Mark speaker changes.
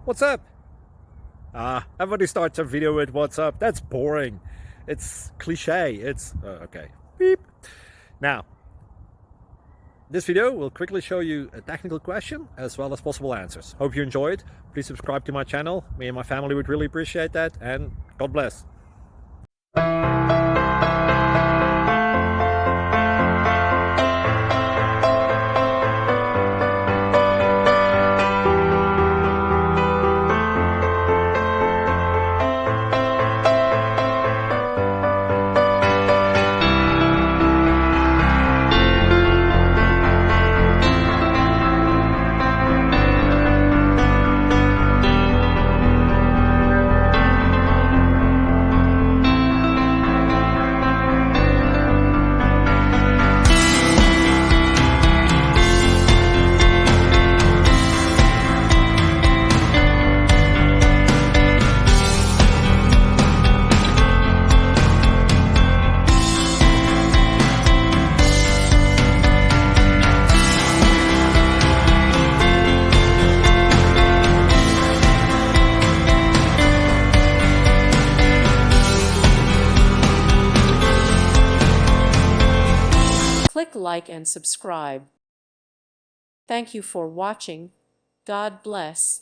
Speaker 1: What's up? Everybody starts a video with what's up. That's boring. It's cliche. It's okay. Beep. Now, this video will quickly show you a technical question as well as possible answers. Hope you enjoyed. Please subscribe to my channel. Me and my family would really appreciate that, and God bless.
Speaker 2: Click like and subscribe. Thank you for watching. God bless.